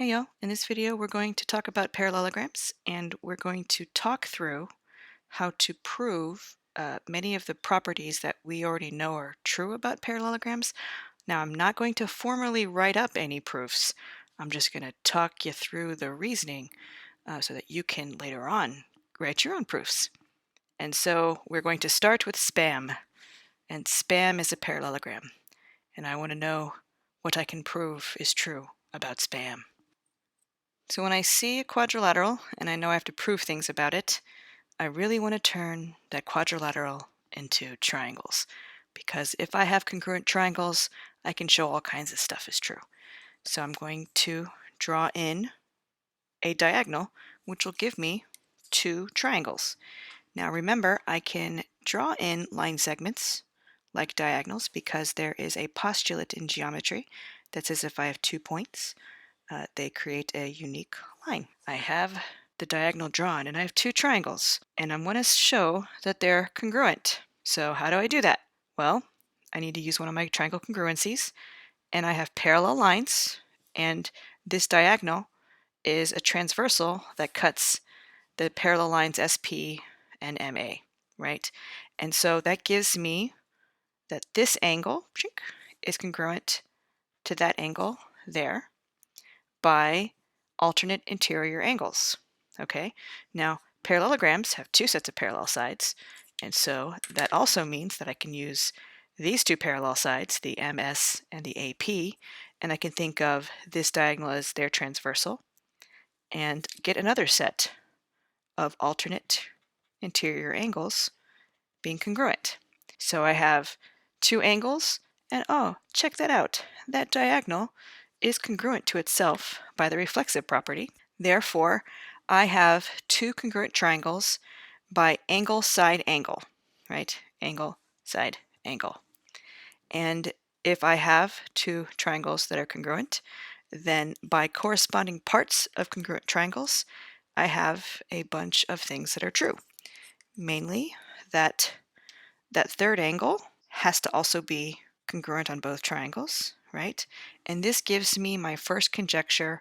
Hey y'all, in this video we're going to talk about parallelograms and we're going to talk through how to prove many of the properties that we already know are true about parallelograms. Now I'm not going to formally write up any proofs, I'm just going to talk you through the reasoning so that you can later on write your own proofs. And so we're going to start with spam, and spam is a parallelogram, and I want to know what I can prove is true about spam. So when I see a quadrilateral and I know I have to prove things about it, I really want to turn that quadrilateral into triangles. Because if I have congruent triangles, I can show all kinds of stuff is true. So I'm going to draw in a diagonal, which will give me two triangles. Now remember, I can draw in line segments like diagonals because there is a postulate in geometry that says if I have 2 points, they create a unique line. I have the diagonal drawn and I have two triangles and I want to show that they're congruent. So how do I do that? Well, I need to use one of my triangle congruencies, and I have parallel lines, and this diagonal is a transversal that cuts the parallel lines SP and MA, right? And so that gives me that this angle is congruent to that angle there by alternate interior angles. Okay, now parallelograms have two sets of parallel sides, and so that also means that I can use these two parallel sides, the MS and the AP, and I can think of this diagonal as their transversal and get another set of alternate interior angles being congruent. So I have two angles, and oh, check that out. That diagonal is congruent to itself by the reflexive property. Therefore, I have two congruent triangles by angle, side, angle, right? Angle, side, angle. And if I have two triangles that are congruent, then by corresponding parts of congruent triangles, I have a bunch of things that are true. Mainly that third angle has to also be congruent on both triangles, right? And this gives me my first conjecture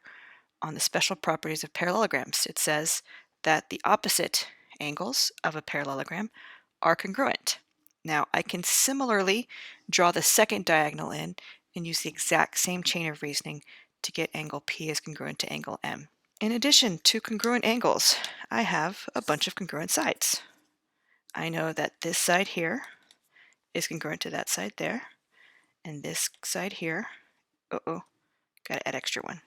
on the special properties of parallelograms. It says that the opposite angles of a parallelogram are congruent. Now I can similarly draw the second diagonal in and use the exact same chain of reasoning to get angle P as congruent to angle M. In addition to congruent angles, I have a bunch of congruent sides. I know that this side here is congruent to that side there, and this side here, gotta add extra one,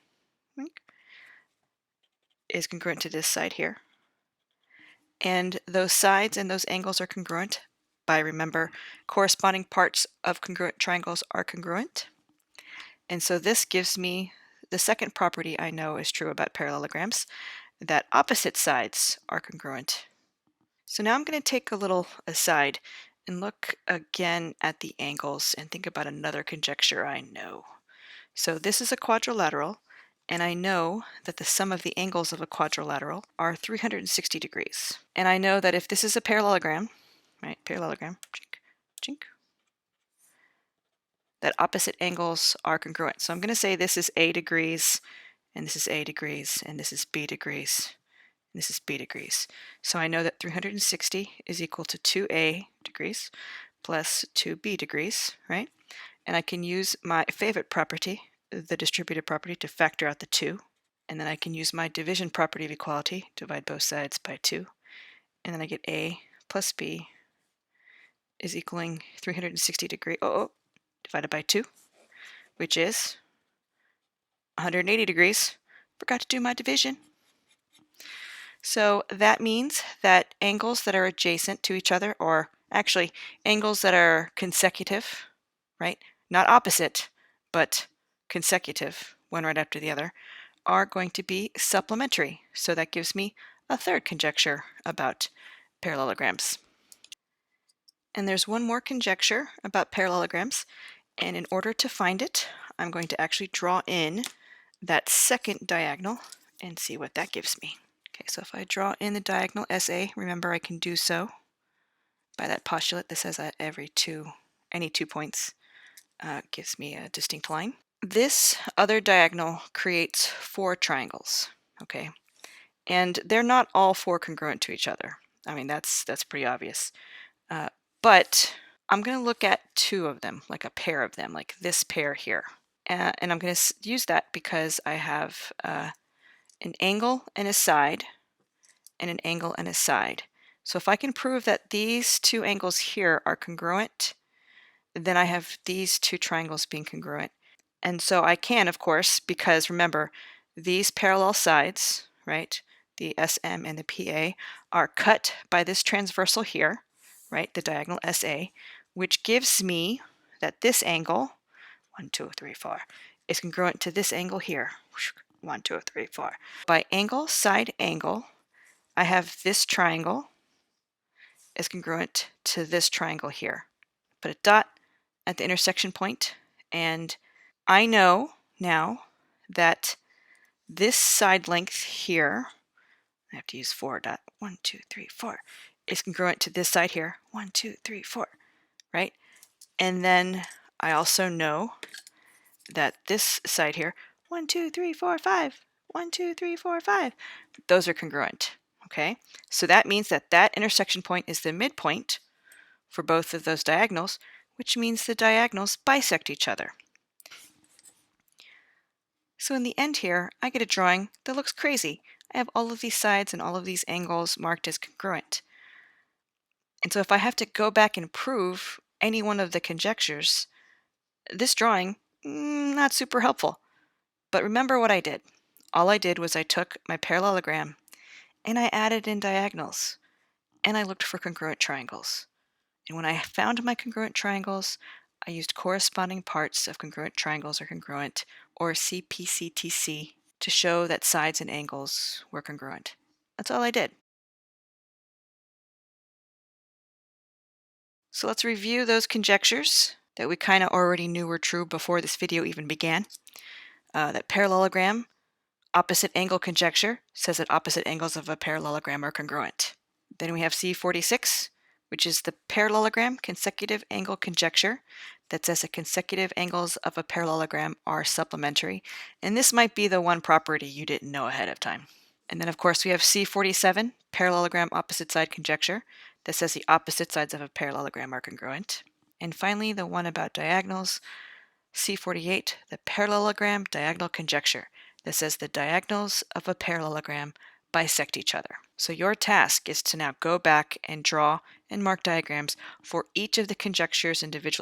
is congruent to this side here. And those sides and those angles are congruent by, remember, corresponding parts of congruent triangles are congruent. And so this gives me the second property I know is true about parallelograms, that opposite sides are congruent. So now I'm going to take a little aside and look again at the angles and think about another conjecture I know. So this is a quadrilateral, and I know that the sum of the angles of a quadrilateral are 360 degrees. And I know that if this is a parallelogram, right, parallelogram, chink, chink, that opposite angles are congruent. So I'm going to say this is A degrees, and this is A degrees, and this is B degrees, and this is B degrees. So I know that 360 is equal to 2A degrees plus 2B degrees, right? And I can use my favorite property, the distributive property, to factor out the 2. And then I can use my division property of equality, divide both sides by 2. And then I get A plus B is equaling 360 degrees, divided by 2, which is 180 degrees. Forgot to do my division. So that means that angles that are adjacent to each other, or actually angles that are consecutive, right? Not opposite, but consecutive, one right after the other, are going to be supplementary. So that gives me a third conjecture about parallelograms. And there's one more conjecture about parallelograms, and in order to find it, I'm going to actually draw in that second diagonal and see what that gives me. Okay, so if I draw in the diagonal SA, remember I can do so by that postulate that says that any 2 points gives me a distinct line. This other diagonal creates 4 triangles, okay? And they're not all 4 congruent to each other. I mean, that's pretty obvious. But I'm going to look at 2 of them, like a pair of them, like this pair here. And I'm going to use that because I have an angle and a side, and an angle and a side. So if I can prove that these 2 angles here are congruent, then I have these 2 triangles being congruent. And so I can, of course, because remember, these parallel sides, right, the SM and the PA, are cut by this transversal here, right, the diagonal SA, which gives me that this angle, 1, 2, 3, 4, is congruent to this angle here, 1, 2, 3, 4. By angle, side, angle, I have this triangle is congruent to this triangle here. Put a dot at the intersection point, and I know now that this side length here, I have to use 4 dot 1, 2, 3, 4, is congruent to this side here, 1, 2, 3, 4, right? And then I also know that this side here, 1, 2, 3, 4, 5, 1, 2, 3, 4, 5, those are congruent, okay? So that means that that intersection point is the midpoint for both of those diagonals, which means the diagonals bisect each other. So in the end here, I get a drawing that looks crazy. I have all of these sides and all of these angles marked as congruent. And so if I have to go back and prove any one of the conjectures, this drawing, not super helpful. But remember what I did. All I did was I took my parallelogram and I added in diagonals, and I looked for congruent triangles. And when I found my congruent triangles, I used corresponding parts of congruent triangles are congruent, or CPCTC, to show that sides and angles were congruent. That's all I did. So let's review those conjectures that we kind of already knew were true before this video even began. That parallelogram opposite angle conjecture says that opposite angles of a parallelogram are congruent. Then we have C46, which is the parallelogram consecutive angle conjecture that says that consecutive angles of a parallelogram are supplementary. And this might be the one property you didn't know ahead of time. And then, of course, we have C47, parallelogram opposite side conjecture, that says the opposite sides of a parallelogram are congruent. And finally, the one about diagonals, C48, the parallelogram diagonal conjecture, that says the diagonals of a parallelogram bisect each other. So your task is to now go back and draw and mark diagrams for each of the conjectures individually.